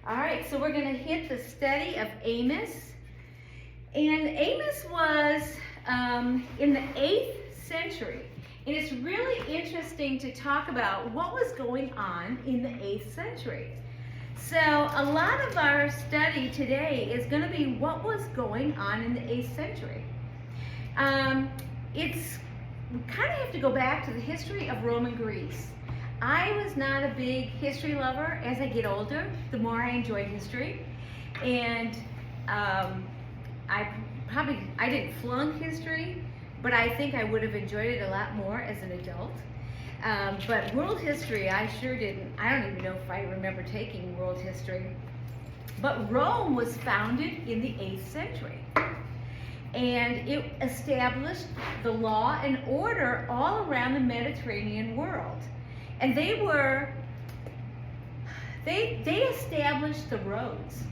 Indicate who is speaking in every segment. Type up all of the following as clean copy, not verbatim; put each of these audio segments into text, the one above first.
Speaker 1: All right, so we're going to hit the study of Amos. And Amos was in the 8th century. And it's really interesting to talk about what was going on in the 8th century. So a lot of our study today is going to be what was going on in the 8th century. We kind of have to go back to the history of Roman Greece. I was not a big history lover. As I get older, the more I enjoy history. And I didn't flunk history, but I think I would have enjoyed it a lot more as an adult. But world history, I sure didn't. I don't even know if I remember taking world history. But Rome was founded in the 8th century. And it established the law and order all around the Mediterranean world. And they established the roads.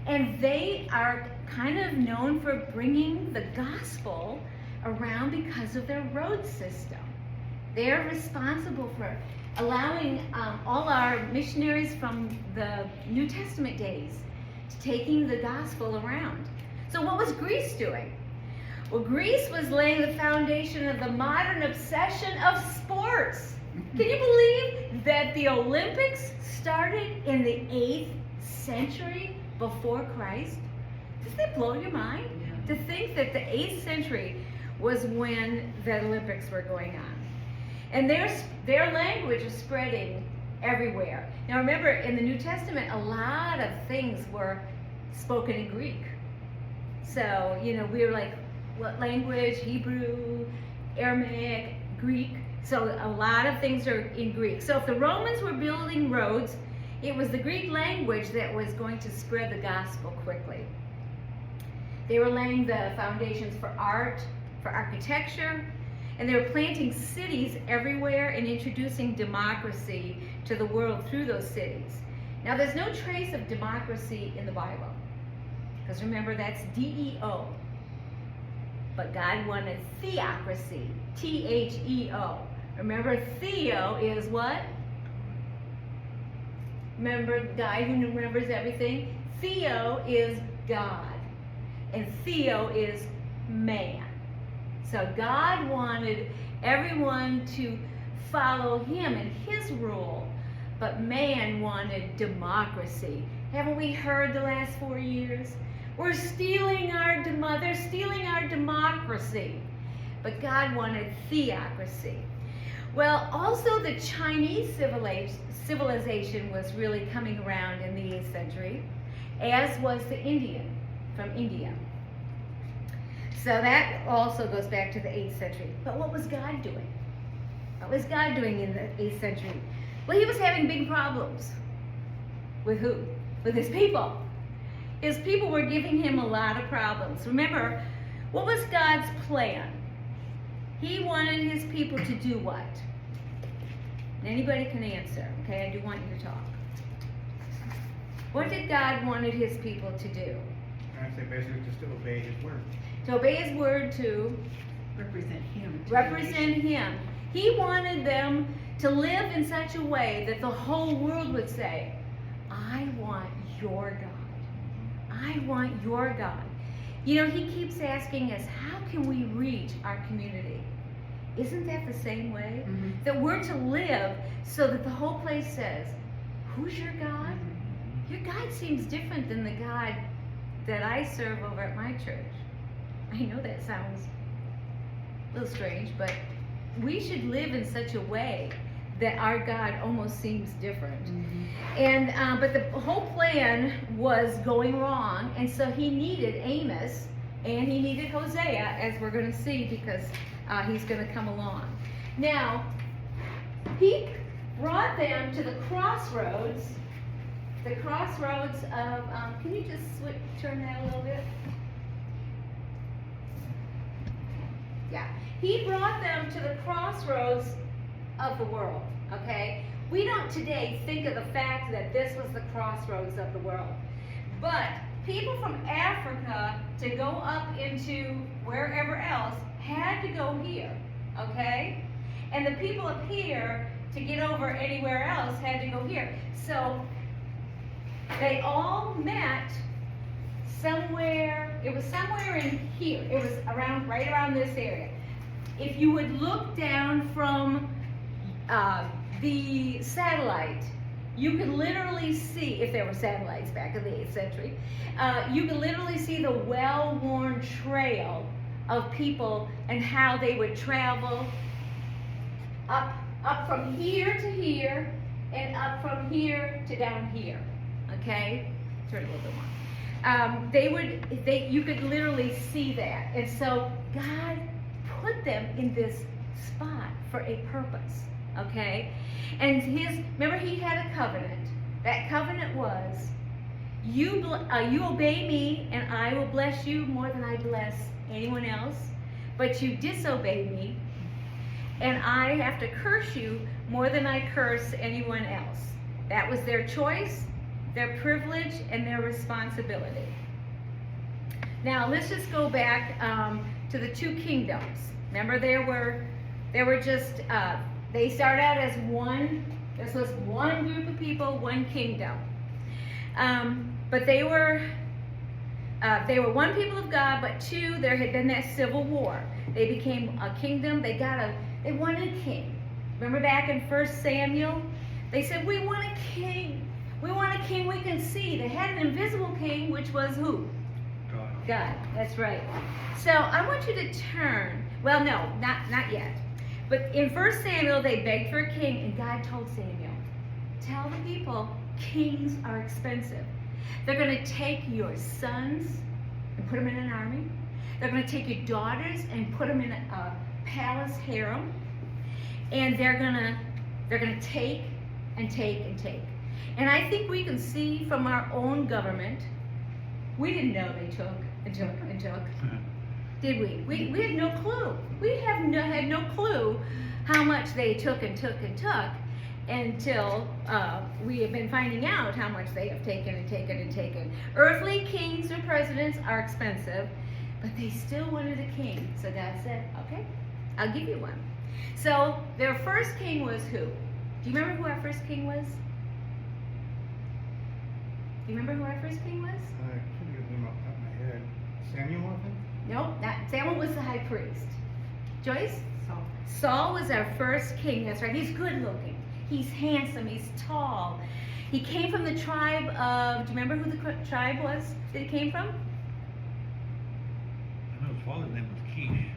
Speaker 1: And they are kind of known for bringing the gospel around because of their road system. They're responsible for allowing all our missionaries from the New Testament days to taking the gospel around. So what was Greece doing? Well, Greece was laying the foundation of the modern obsession of sports. Can you believe that the Olympics started in the 8th century before Christ? Does that blow your mind? Yeah. To think that the 8th century was when the Olympics were going on. And their language is spreading everywhere. Now remember, in the New Testament, a lot of things were spoken in Greek. So, we were like, what language? Hebrew, Aramaic, Greek. So a lot of things are in Greek. So if the Romans were building roads, it was the Greek language that was going to spread the gospel quickly. They were laying the foundations for art, for architecture, and they were planting cities everywhere and introducing democracy to the world through those cities. Now there's no trace of democracy in the Bible, because remember, that's D-E-O. But God wanted theocracy, T-H-E-O. Remember, Theo is what? Remember the guy who remembers everything? Theo is God, and Theo is man. So God wanted everyone to follow him and his rule, but man wanted democracy. Haven't we heard the last 4 years? They're stealing our democracy. But God wanted theocracy. Well, also the Chinese civilization was really coming around in the 8th century, as was the Indian from India. So that also goes back to the 8th century. But what was God doing? What was God doing in the 8th century? Well, he was having big problems. With who? With his people. His people were giving him a lot of problems. Remember, what was God's plan? He wanted his people to do what? Anybody can answer, okay? I do want you to talk. What did God wanted his people to do?
Speaker 2: I'd say basically just to obey his word.
Speaker 1: To obey his word, to
Speaker 3: represent him.
Speaker 1: Represent him. He wanted them to live in such a way that the whole world would say, I want your God. I want your God. He keeps asking us, how can we reach our community? Isn't that the same way? Mm-hmm. That we're to live so that the whole place says, who's your God? Mm-hmm. Your God seems different than the God that I serve over at my church. I know that sounds a little strange, but we should live in such a way that our God almost seems different. Mm-hmm. And but the whole plan was going wrong, and so he needed Amos and he needed Hosea, as we're going to see, because he's going to come along. Now, he brought them to the crossroads of, can you just turn that a little bit? Yeah. He brought them to the crossroads of the world, okay? We don't today think of the fact that this was the crossroads of the world. But people from Africa to go up into wherever else had to go here, okay? And the people up here to get over anywhere else had to go here. So They all met somewhere, it was somewhere in here. It was right around this area. If you would look down from the satellite, you could literally see, if there were satellites back in the 8th century, you could literally see the well-worn trail of people and how they would travel up from here to here and up from here to down here. Okay? Turn a little bit more. You could literally see that. And so God put them in this spot for a purpose. Okay? And remember, he had a covenant. That covenant was, you obey me and I will bless you more than I bless anyone else, but you disobey me and I have to curse you more than I curse anyone else. That was their choice, their privilege, and their responsibility. Now let's just go back to the 2 kingdoms. Remember, they started out as one. This was one group of people, one kingdom. But they were one people of God, but 2, there had been that civil war. They became a kingdom. They wanted a king. Remember back in 1 Samuel? They said, we want a king. We want a king we can see. They had an invisible king, which was who? God. That's right. So I want you to turn. Well, no, not yet. But in 1 Samuel, they begged for a king, and God told Samuel, tell the people, kings are expensive. They're going to take your sons and put them in an army. They're going to take your daughters and put them in a palace harem. And they're going to take and take and take. And I think we can see from our own government, we didn't know they took and took and took. Did we? We had no clue. We had no clue how much they took and took and took until we have been finding out how much they have taken and taken and taken. Earthly kings or presidents are expensive, but they still wanted a king. So God said, okay, I'll give you one. So their first king was who? Do you remember who our first king was? Do you remember who our first king was?
Speaker 2: I couldn't get them off the top of my head. Samuel, I think?
Speaker 1: No, Samuel was the high priest. Joyce?
Speaker 3: Saul.
Speaker 1: Saul was our first king. That's right. He's good looking. He's handsome. He's tall. He came from the tribe of, do you remember who the tribe was that he came from?
Speaker 4: I know his father's name was Kish.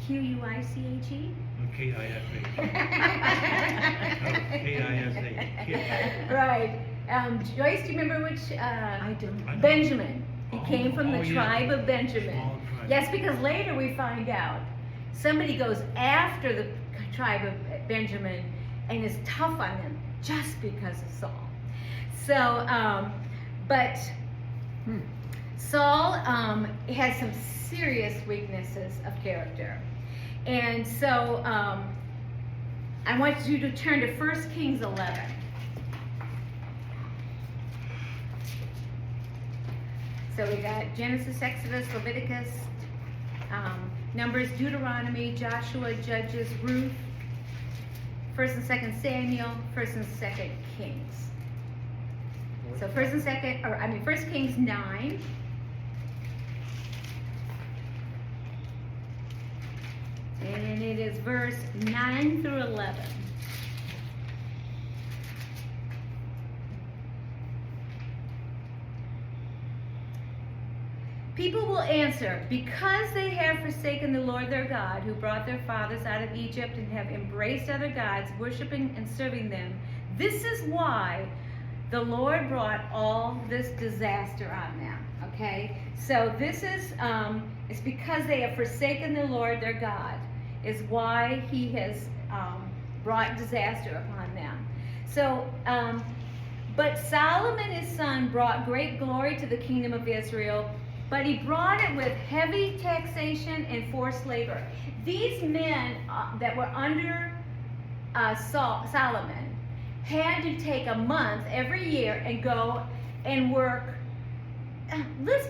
Speaker 1: Q-U-I-C-H-E?
Speaker 4: K-I-S-A. K-I-S-A. Kish.
Speaker 1: Right. Joyce, do you remember which?
Speaker 3: I don't.
Speaker 1: Benjamin. He came from the
Speaker 4: yeah.
Speaker 1: tribe of Benjamin.
Speaker 4: Small tribe.
Speaker 1: Yes, because later we find out somebody goes after the tribe of Benjamin and is tough on them just because of Saul. So, but Saul has some serious weaknesses of character. And so I want you to turn to 1 Kings 11. So we got Genesis, Exodus, Leviticus, Numbers, Deuteronomy, Joshua, Judges, Ruth, 1st and 2nd Samuel, 1st and 2nd Kings. So 1st Kings 9. And it is verse 9 through 11. People will answer, because they have forsaken the Lord their God, who brought their fathers out of Egypt, and have embraced other gods, worshiping and serving them. This is why the Lord brought all this disaster on them. Okay? So this is, it's because they have forsaken the Lord their God, is why he has brought disaster upon them. So, but Solomon his son brought great glory to the kingdom of Israel, but he brought it with heavy taxation and forced labor. These men that were under Solomon had to take a month every year and go and work. Let's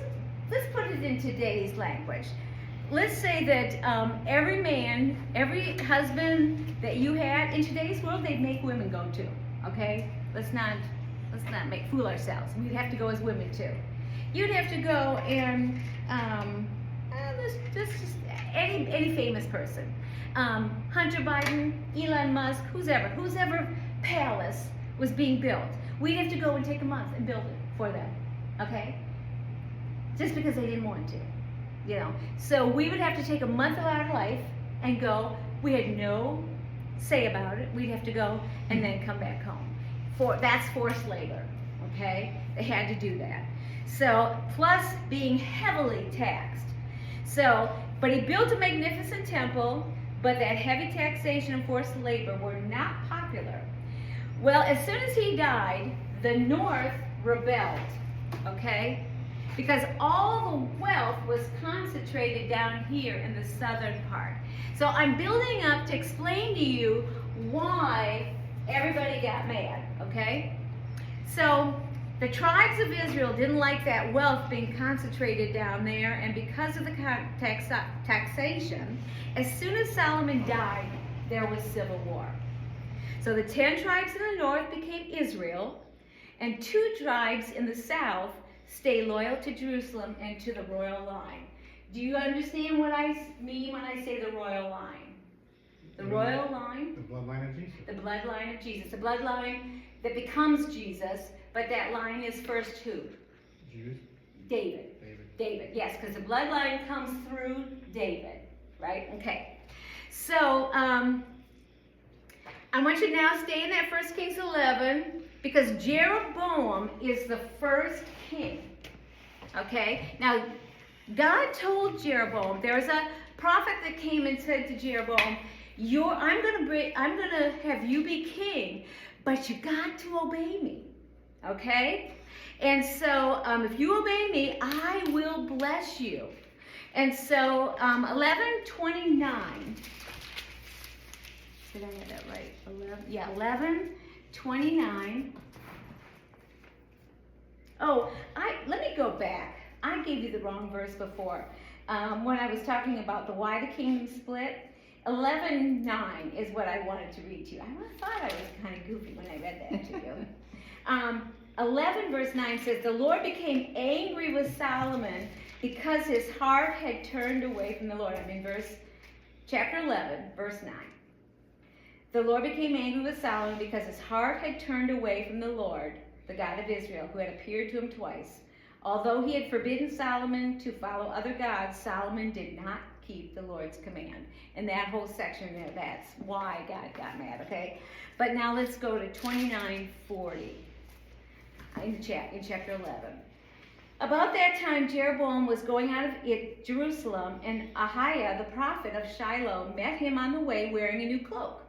Speaker 1: put it in today's language. Let's say that every man, every husband that you had in today's world, they'd make women go to. Okay, Let's not make fool ourselves. We'd have to go as women too. You'd have to go and just any famous person, Hunter Biden, Elon Musk, who's ever palace was being built. We'd have to go and take a month and build it for them, okay? Just because they didn't want to, you know. So we would have to take a month of our life and go. We had no say about it. We'd have to go and then come back home. That's forced labor, okay? They had to do that. So, plus being heavily taxed. So, but he built a magnificent temple, but that heavy taxation and forced labor were not popular. Well, as soon as he died, the North rebelled, okay? Because all the wealth was concentrated down here in the southern part. So I'm building up to explain to you why everybody got mad, okay? So the tribes of Israel didn't like that wealth being concentrated down there, and because of the taxation, as soon as Solomon died, there was civil war. So the 10 tribes in the north became Israel, and 2 tribes in the south stay loyal to Jerusalem and to the royal line. Do you understand what I mean when I say the royal line? The royal line?
Speaker 2: The bloodline of Jesus.
Speaker 1: The bloodline of Jesus. The bloodline that becomes Jesus, but that line is first who?
Speaker 2: Jews.
Speaker 1: David. David, yes, because the bloodline comes through David, right? Okay. So, I want you to now stay in that 1 Kings 11, because Jeroboam is the first king. Okay? Now, God told Jeroboam, there was a prophet that came and said to Jeroboam, I'm gonna have you be king, but you got to obey me. Okay? And so, if you obey me, I will bless you. And so, 11:29. Did I have that right? 11:29. Oh, let me go back. I gave you the wrong verse before. When I was talking about why the kingdom split. 11:9 is what I wanted to read to you. I thought I was kind of goofy when I read that to you. 11 verse 9 says, the Lord became angry with Solomon because his heart had turned away from the Lord. I'm in chapter 11, verse 9. The Lord became angry with Solomon because his heart had turned away from the Lord, the God of Israel, who had appeared to him twice. Although he had forbidden Solomon to follow other gods, Solomon did not keep the Lord's command. And that whole section there, that's why God got mad, okay? But now let's go to 29:40 in chapter 11. About that time, Jeroboam was going out of Jerusalem, and Ahiah, the prophet of Shiloh, met him on the way wearing a new cloak.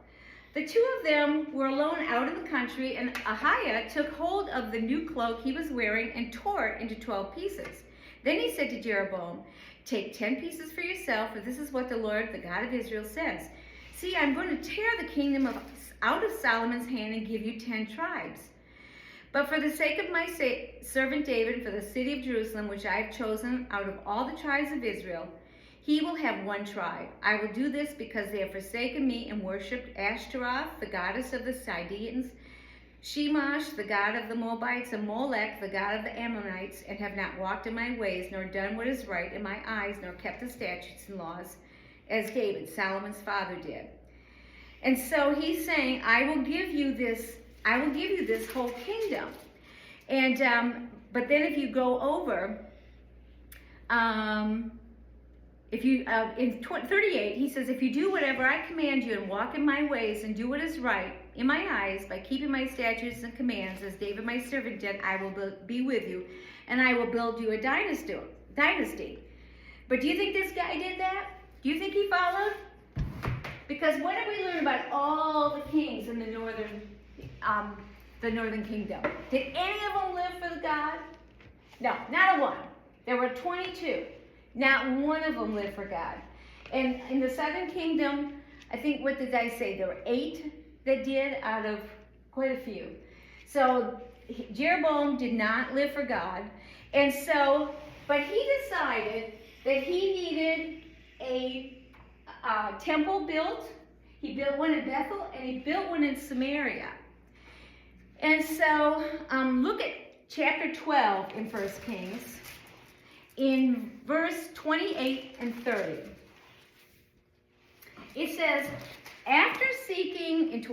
Speaker 1: The 2 of them were alone out in the country, and Ahiah took hold of the new cloak he was wearing and tore it into 12 pieces. Then he said to Jeroboam, take 10 pieces for yourself, for this is what the Lord, the God of Israel, says. See, I'm going to tear the kingdom out of Solomon's hand and give you 10 tribes. But for the sake of my servant David, and for the city of Jerusalem, which I have chosen out of all the tribes of Israel, he will have 1 tribe. I will do this because they have forsaken me and worshipped Ashtaroth, the goddess of the Sidonians, Shemash, the god of the Moabites, and Molech, the god of the Ammonites, and have not walked in my ways, nor done what is right in my eyes, nor kept the statutes and laws, as David, Solomon's father, did. And so he's saying, I will give you this whole kingdom. And but then if you go over, in 38, he says, if you do whatever I command you and walk in my ways and do what is right in my eyes by keeping my statutes and commands, as David my servant did, I will be with you, and I will build you a dynasty. But do you think this guy did that? Do you think he followed? Because what did we learn about all the kings in the northern kingdom? Did any of them live for God? No, not a one. There were 22. Not one of them lived for God. And in the southern kingdom, I think, what did I say? There were 8 that did out of quite a few. So Jeroboam did not live for God. And so, but he decided that he needed a temple built. He built one in Bethel and he built one in Samaria. And so look at chapter 12 in 1 Kings, in verse 28 and 30. It says, in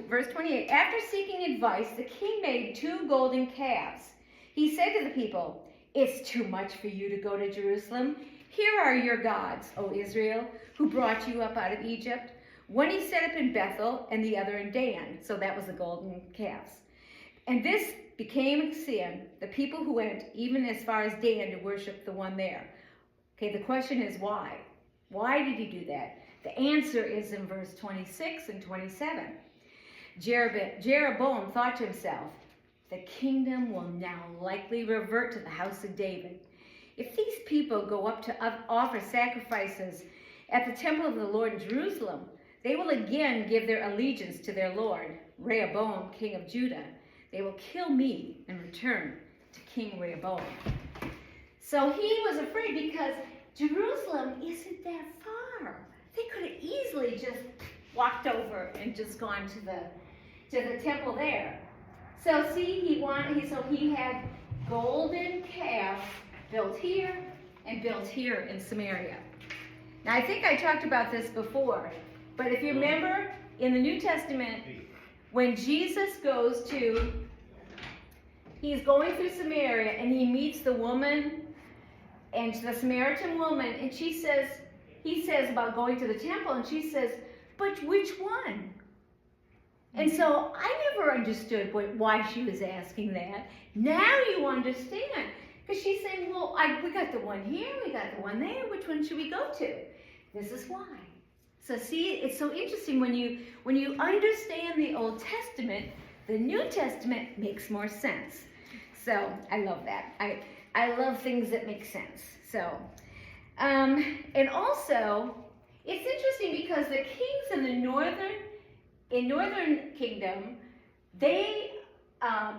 Speaker 1: verse 28, after seeking advice, the king made 2 golden calves. He said to the people, "It's too much for you to go to Jerusalem. Here are your gods, O Israel, who brought you up out of Egypt." One he set up in Bethel and the other in Dan. So that was the golden calves. And this became a sin, the people who went even as far as Dan to worship the one there. Okay, the question is why? Why did he do that? The answer is in verse 26 and 27. Jeroboam thought to himself, the kingdom will now likely revert to the house of David. If these people go up to offer sacrifices at the temple of the Lord in Jerusalem, they will again give their allegiance to their Lord, Rehoboam, king of Judah. They will kill me and return to King Rehoboam. So he was afraid because Jerusalem isn't that far. They could have easily just walked over and just gone to the temple there. So see, he had golden calves built here and built here in Samaria. Now I think I talked about this before, but if you remember in the New Testament, when Jesus he's going through Samaria and he meets the woman and the Samaritan woman, and he says about going to the temple, and she says, but which one? And so I never understood why she was asking that. Now you understand. Because she's saying, well, we got the one here, we got the one there, which one should we go to? This is why. So see, it's so interesting when you understand the Old Testament, the New Testament makes more sense. So I love that. I love things that make sense. So, and also, it's interesting because the kings in the northern kingdom, they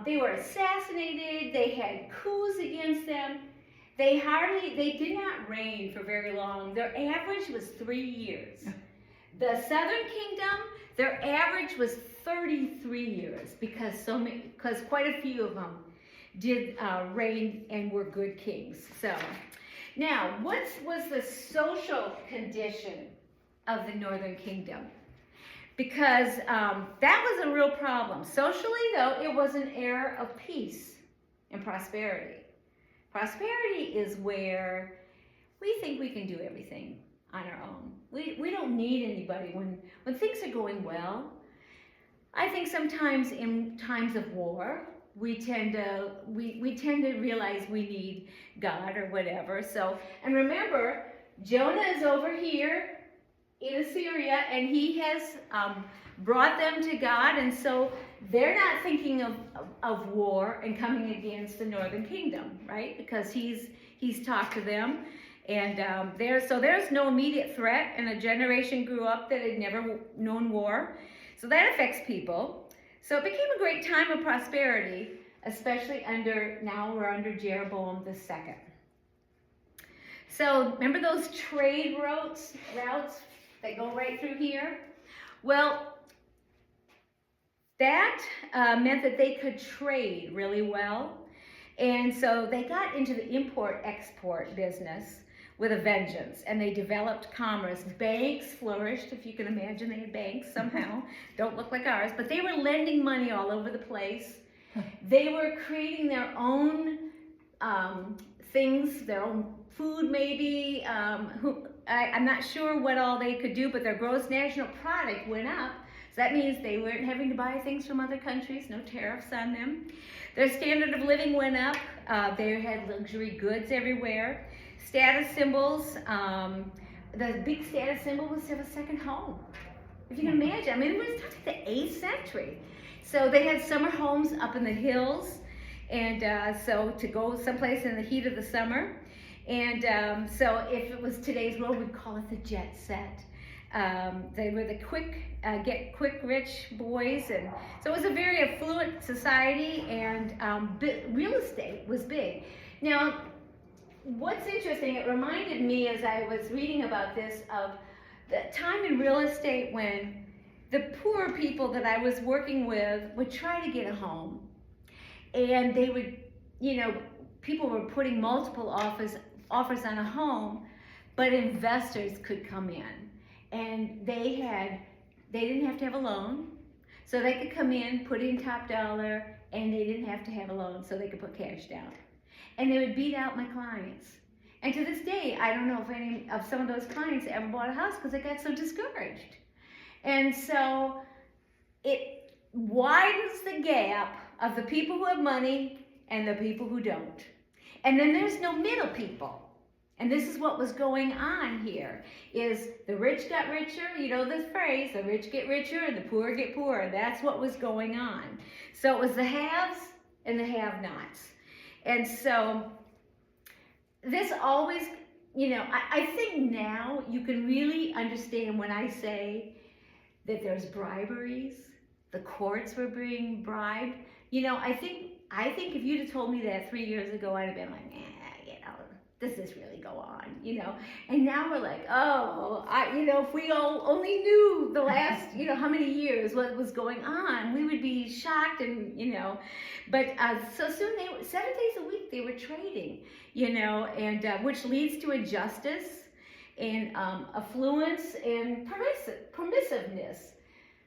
Speaker 1: were assassinated. They had coups against them. They did not reign for very long. Their average was 3 years. The southern kingdom, their average was 33 years because quite a few of them did reign and were good kings. So now, what was the social condition of the northern kingdom? Because that was a real problem. Socially, though, it was an era of peace and prosperity. Prosperity is where we think we can do everything on our own. We don't need anybody when things are going well. I think sometimes in times of war, we tend to realize we need God or whatever. So, and remember, Jonah is over here in Assyria, and he has brought them to God, and so they're not thinking of war and coming against the northern kingdom, right? Because he's talked to them, and there's no immediate threat, and a generation grew up that had never known war, so that affects people. So it became a great time of prosperity, especially now we're under Jeroboam II. So remember those trade routes that go right through here? Well, that meant that they could trade really well. And so they got into the import-export business with a vengeance, and they developed commerce. Banks flourished, if you can imagine. They had banks somehow. Don't look like ours, but they were lending money all over the place. They were creating their own things, their own food maybe. I'm not sure what all they could do, but their gross national product went up. So that means they weren't having to buy things from other countries, no tariffs on them. Their standard of living went up. They had luxury goods everywhere. Status symbols, the big status symbol was to have a second home. If you can imagine, I mean, it was talking the 8th century. So they had summer homes up in the hills, and so to go someplace in the heat of the summer. And so if it was today's world, we'd call it the jet set. They were the get quick rich boys, and so it was a very affluent society, and real estate was big. Now, what's interesting, it reminded me as I was reading about this of the time in real estate when the poor people that I was working with would try to get a home, and they would, people were putting multiple offers on a home, but investors could come in, and they didn't have to have a loan, so they could come in, put in top dollar, and they didn't have to have a loan, so they could put cash down. And they would beat out my clients. And to this day, I don't know if any of some of those clients ever bought a house because they got so discouraged. And so it widens the gap of the people who have money and the people who don't. And then there's no middle people. And this is what was going on here, is the rich got richer, you know this phrase, the rich get richer and the poor get poorer. That's what was going on. So it was the haves and the have-nots. And so this always, I think now you can really understand when I say that there's briberies, the courts were being bribed. I think if you'd have told me that 3 years ago, I'd have been like, does this really go on, And now we're like, if we all only knew the last, how many years, what was going on, we would be shocked and, But so soon, 7 days a week, they were trading, and which leads to injustice and affluence and permissiveness.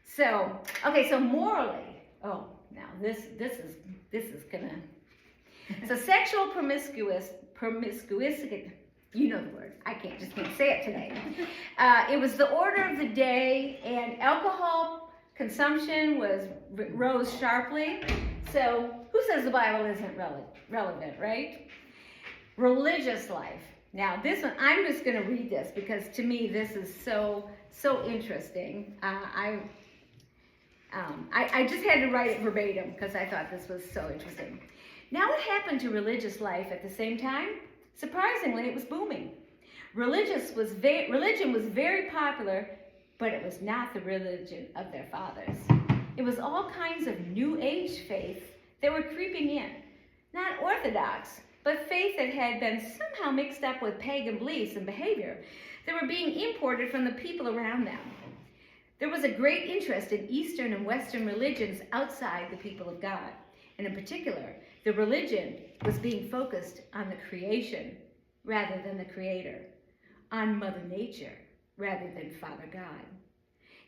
Speaker 1: So morally, now this is gonna. So sexual promiscuity, you know the word, I just can't say it today. It was the order of the day, and alcohol consumption rose sharply. So who says the Bible isn't relevant, right? Religious life. Now this one, I'm just going to read this because to me this is so interesting. I just had to write it verbatim because I thought this was so interesting. Now what happened to religious life at the same time? Surprisingly, it was booming. Religion was very popular, but it was not the religion of their fathers. It was all kinds of New Age faith that were creeping in. Not orthodox, but faith that had been somehow mixed up with pagan beliefs and behavior that were being imported from the people around them. There was a great interest in Eastern and Western religions outside the people of God. And in particular, the religion was being focused on the creation rather than the creator, on Mother Nature rather than Father God.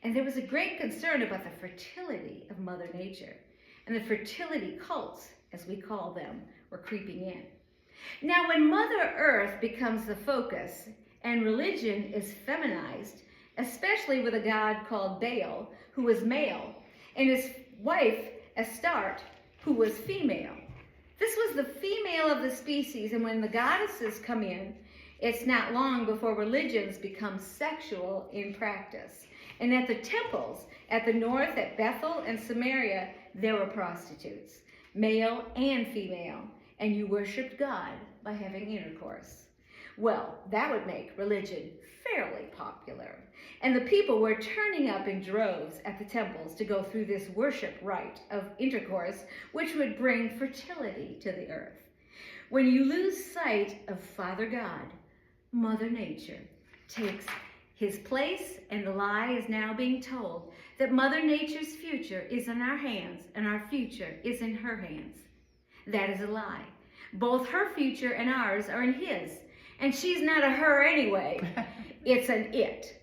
Speaker 1: And there was a great concern about the fertility of Mother Nature, and the fertility cults, as we call them, were creeping in. Now, when Mother Earth becomes the focus and religion is feminized, especially with a god called Baal, who was male, and his wife, Astarte, who was female. This was the female of the species, and when the goddesses come in, it's not long before religions become sexual in practice. And at the temples, at the north, at Bethel and Samaria, there were prostitutes, male and female, and you worshiped God by having intercourse. Well, that would make religion fairly popular. And the people were turning up in droves at the temples to go through this worship rite of intercourse, which would bring fertility to the earth. When you lose sight of Father God, Mother Nature takes his place, and the lie is now being told that Mother Nature's future is in our hands and our future is in her hands. That is a lie. Both her future and ours are in his, and she's not a her anyway. It's an it.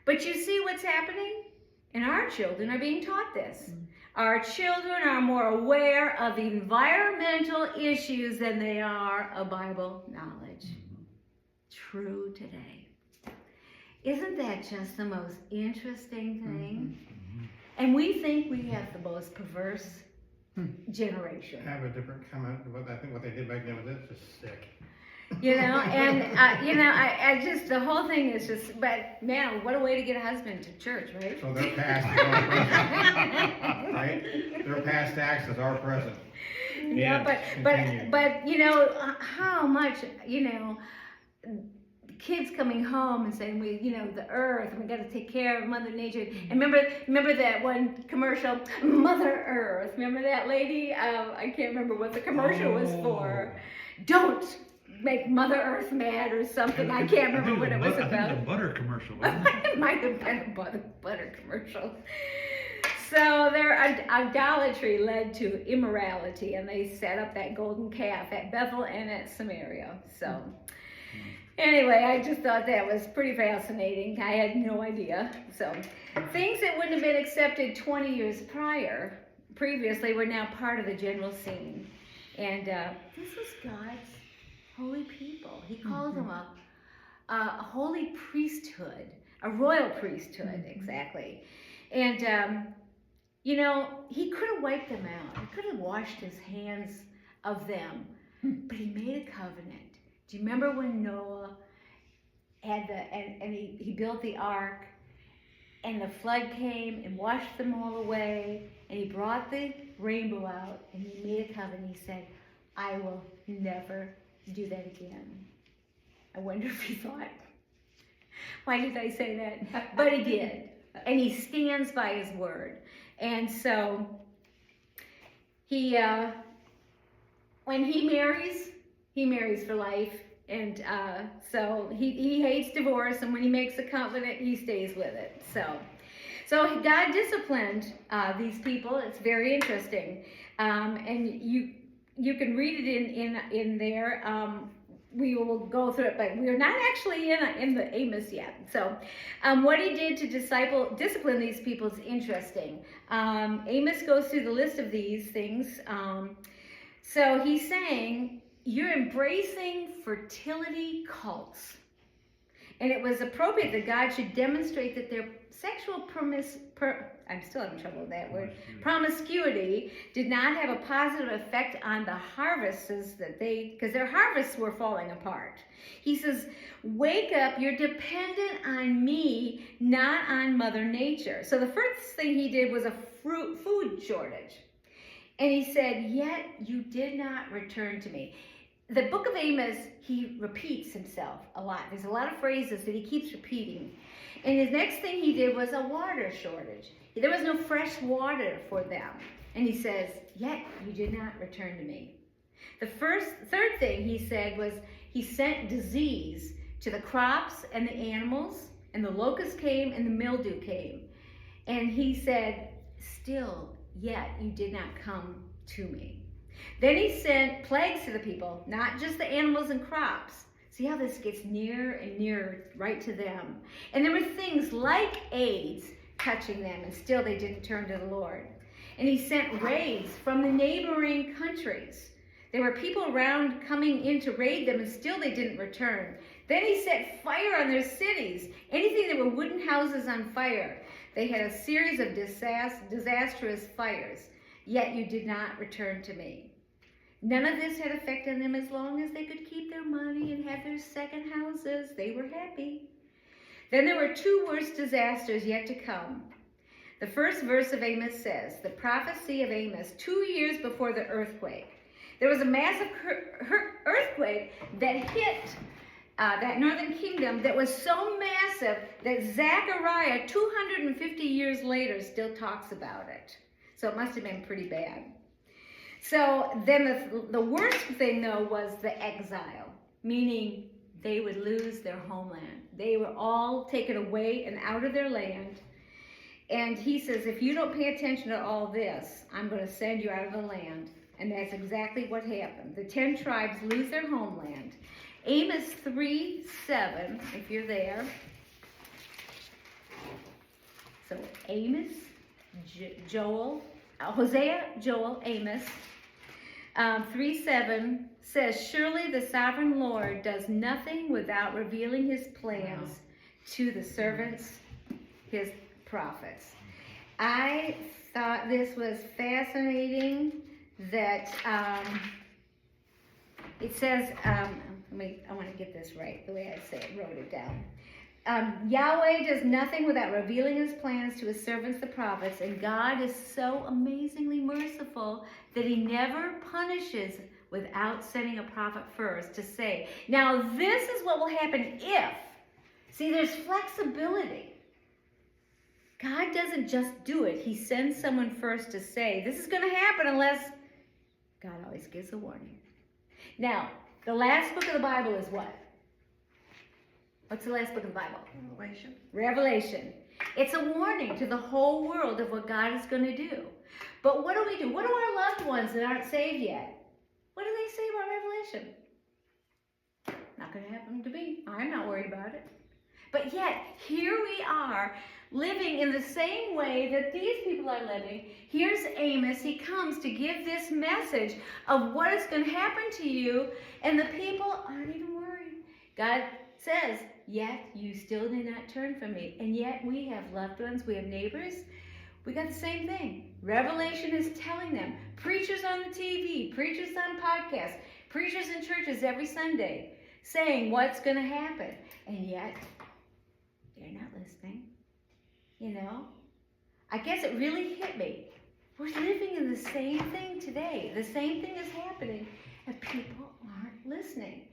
Speaker 1: But you see what's happening? And our children are being taught this. Our children are more aware of environmental issues than they are of Bible knowledge. True today. Isn't that just the most interesting thing? And we think we have the most perverse generation.
Speaker 2: I have a different comment, but I think what they did back then was just sick.
Speaker 1: I just, the whole thing is just, but man, what a way to get a husband to church, right?
Speaker 2: So their past is our present, right? Their past acts is our present.
Speaker 1: Yeah, but how much, kids coming home and saying, the earth, and we got to take care of Mother Nature. And remember that one commercial, Mother Earth. Remember that lady? I can't remember what the commercial was for. Don't make Mother Earth mad or something. I can't remember what it was about.
Speaker 4: I think it was a butter commercial, wasn't it?
Speaker 1: It might have been a butter commercial. So their idolatry led to immorality, and they set up that golden calf at Bethel and at Samaria. So anyway, I just thought that was pretty fascinating. I had no idea. So things that wouldn't have been accepted 20 years previously were now part of the general scene. And this was God's holy people. He called them a holy priesthood, a royal priesthood, exactly. And you know, he could have wiped them out. He could have washed his hands of them, but he made a covenant. Do you remember when Noah had and he built the ark, and the flood came and washed them all away, and he brought the rainbow out, and he made a covenant. He said, I will never do that again. I wonder if he thought, why did I say that? But he did. And he stands by his word. And so he, when he marries for life. And so he hates divorce, and when he makes a covenant, he stays with it. So God disciplined these people. It's very interesting, and you can read it in there. We will go through it, but we're not actually in the Amos yet. So what he did to discipline these people is interesting. Amos goes through the list of these things. So he's saying, you're embracing fertility cults. And it was appropriate that God should demonstrate that their sexual I'm still having trouble with that word, promiscuity did not have a positive effect on the harvests because their harvests were falling apart. He says, wake up, you're dependent on me, not on Mother Nature. So the first thing he did was a food shortage. And he said, yet you did not return to me. The book of Amos, he repeats himself a lot. There's a lot of phrases that he keeps repeating. And his next thing he did was a water shortage. There was no fresh water for them. And he says, yet you did not return to me. The third thing he said was he sent disease to the crops and the animals, and the locusts came and the mildew came. And he said, still, yet you did not come to me. Then he sent plagues to the people, not just the animals and crops. See how this gets nearer and nearer right to them. And there were things like AIDS touching them, and still they didn't turn to the Lord. And he sent raids from the neighboring countries. There were people around coming in to raid them, and still they didn't return. Then he set fire on their cities, anything that were wooden houses on fire. They had a series of disastrous fires, yet you did not return to me. None of this had effect on them as long as they could keep their money and have their second houses. They were happy. Then there were two worse disasters yet to come. The first verse of Amos says, the prophecy of Amos, 2 years before the earthquake. There was a massive earthquake that hit that northern kingdom that was so massive that Zechariah, 250 years later, still talks about it. So it must have been pretty bad. So then the worst thing, though, was the exile, meaning they would lose their homeland. They were all taken away and out of their land. And he says, if you don't pay attention to all this, I'm going to send you out of the land. And that's exactly what happened. The 10 tribes lose their homeland. Amos 3:7, if you're there. So Amos, Hosea, Joel, Amos. 3:7 says, surely the sovereign Lord does nothing without revealing his plans to the servants, his prophets. I thought this was fascinating that it says, I want to get this right, the way I wrote it down. Yahweh does nothing without revealing his plans to his servants, the prophets, and God is so amazingly merciful that he never punishes without sending a prophet first to say, now this is what will happen if. See, there's flexibility. God doesn't just do it. He sends someone first to say, this is going to happen unless God always gives a warning. Now, the last book of the Bible is what? What's the last book of the Bible?
Speaker 3: Revelation.
Speaker 1: Revelation. It's a warning to the whole world of what God is going to do. But what do? What do our loved ones that aren't saved yet? What do they say about Revelation? Not going to happen to me. I'm not worried about it. But yet, here we are, living in the same way that these people are living. Here's Amos. He comes to give this message of what is going to happen to you, and the people aren't even worried. God says, yet you still did not turn from me. And yet we have loved ones, we have neighbors. We got the same thing. Revelation is telling them. Preachers on the TV, preachers on podcasts, preachers in churches every Sunday saying what's going to happen. And yet, they're not listening. You know? I guess it really hit me. We're living in the same thing today. The same thing is happening, and people aren't listening.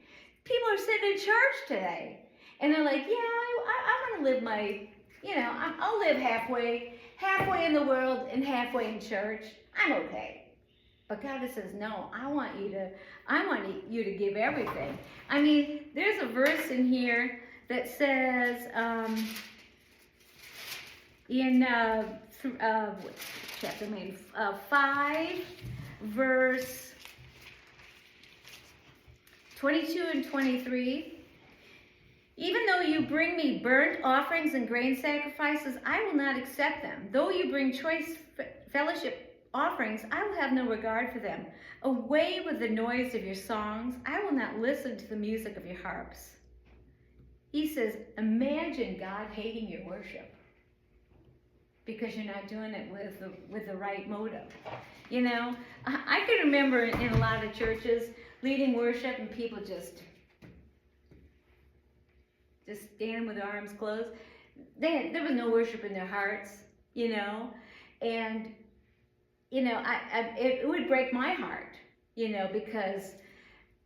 Speaker 1: People are sitting in church today, and they're like, yeah, I want to live my, I'll live halfway in the world and halfway in church. I'm okay. But God says, no, I want you to give everything. I mean, there's a verse in here that says, in chapter 5, verse 22 and 23. Even though you bring me burnt offerings and grain sacrifices, I will not accept them. Though you bring choice fellowship offerings, I will have no regard for them. Away with the noise of your songs. I will not listen to the music of your harps. He says, imagine God hating your worship because you're not doing it with the right motive. You know, I can remember in a lot of churches leading worship and people just standing with their arms closed. There was no worship in their hearts, you know, and it would break my heart, because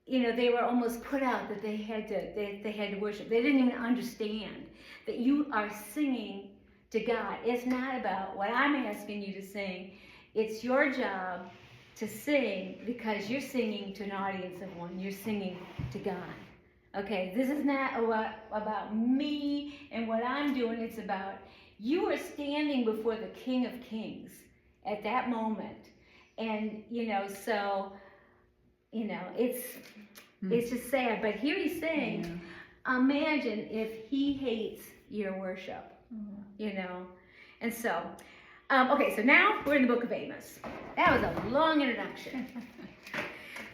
Speaker 1: they were almost put out that they had to worship. They didn't even understand that you are singing to God. It's not about what I'm asking you to sing. It's your job to sing because you're singing to an audience of one. You're singing to God. Okay, this is not about me and what I'm doing. It's about you are standing before the King of Kings at that moment. And, it's just sad. But here he's saying, imagine if he hates your worship, And so, so now we're in the book of Amos. That was a long introduction.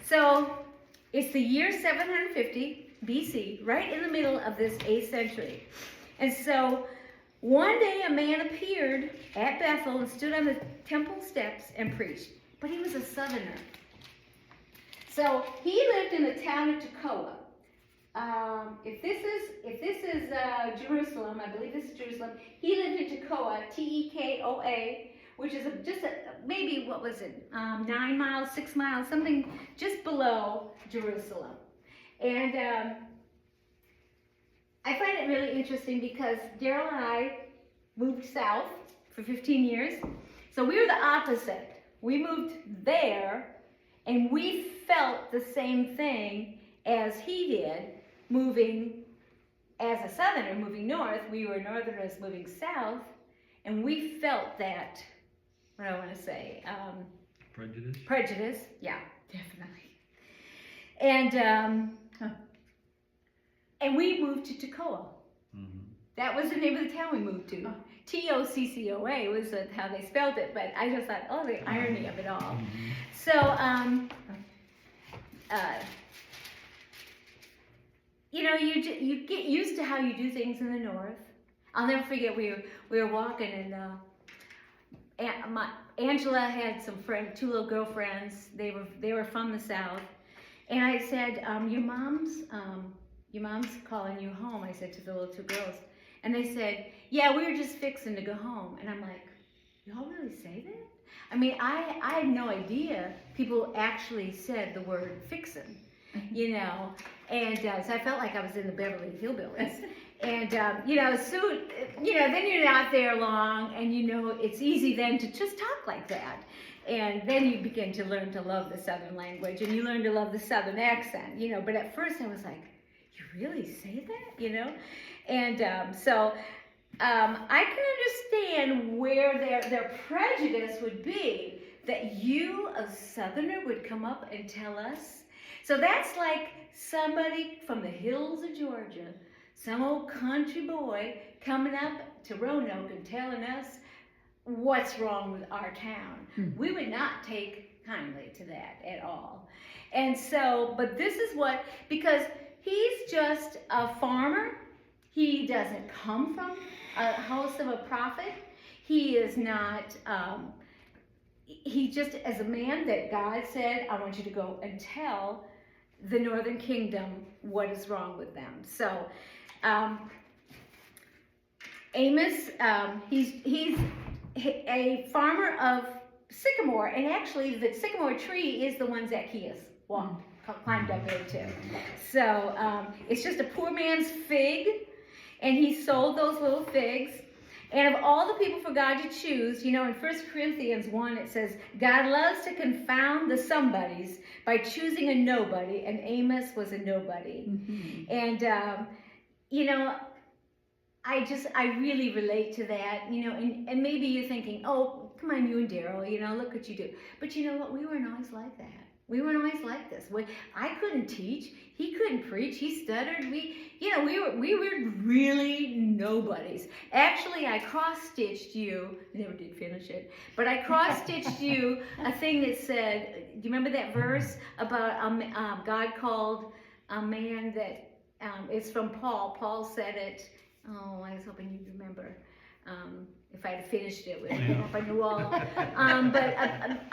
Speaker 1: So, it's the year 750 BC, right in the middle of this 8th century. And so, one day a man appeared at Bethel and stood on the temple steps and preached. But he was a southerner. So, he lived in the town of Tekoa. If this is Jerusalem, I believe this is Jerusalem. He lived in Tekoa, Tekoa, which is maybe, 9 miles, 6 miles, something just below Jerusalem. And I find it really interesting because Daryl and I moved south for 15 years. So we were the opposite. We moved there, and we felt the same thing as he did, moving as a southerner, moving north. We were northerners moving south, and we felt that, what do I want to say?
Speaker 4: Prejudice?
Speaker 1: Prejudice, yeah, definitely. And we moved to Tekoa. Mm-hmm. That was the name of the town we moved to. Toccoa was how they spelled it, but I just thought, the irony of it all. Mm-hmm. So, you get used to how you do things in the north. I'll never forget, we were walking, and Angela had some two little girlfriends. They were from the south, and I said, your mom's calling you home. I said to the little two girls, and they said, yeah, we were just fixing to go home. And I'm like, y'all really say that? I mean, I had no idea people actually said the word fixin', and so I felt like I was in the Beverly Hillbillies. And, soon, then you're not there long, and it's easy then to just talk like that. And then you begin to learn to love the Southern language, and you learn to love the Southern accent, but at first I was like, you really say that, And so I can understand where their prejudice would be that you, a southerner, would come up and tell us. So that's like somebody from the hills of Georgia, some old country boy coming up to Roanoke and telling us what's wrong with our town. We would not take kindly to that at all. And so, but this is what, because he's just a farmer. He doesn't come from a house of a prophet. He is not, he just, as a man that God said, I want you to go and tell the northern kingdom what is wrong with them. So, Amos, he's a farmer of sycamore, and actually the sycamore tree is the one Zacchaeus climbed up into. So it's just a poor man's fig, and he sold those little figs. And of all the people for God to choose, you know, in 1 Corinthians 1 it says, God loves to confound the somebodies by choosing a nobody, and Amos was a nobody. And, you know, I really relate to that, you know, and maybe you're thinking, oh, come on, you and Daryl, you know, look what you do. But you know what? We weren't always like that. We weren't always like this. I couldn't teach. He couldn't preach. He stuttered. We were really nobodies. Actually, I cross-stitched you. I never did finish it, but I cross-stitched you a thing that said, do you remember that verse about God called a man that, it's from Paul. Paul said it. Oh, I was hoping you'd remember. If I had finished it, if I knew all. But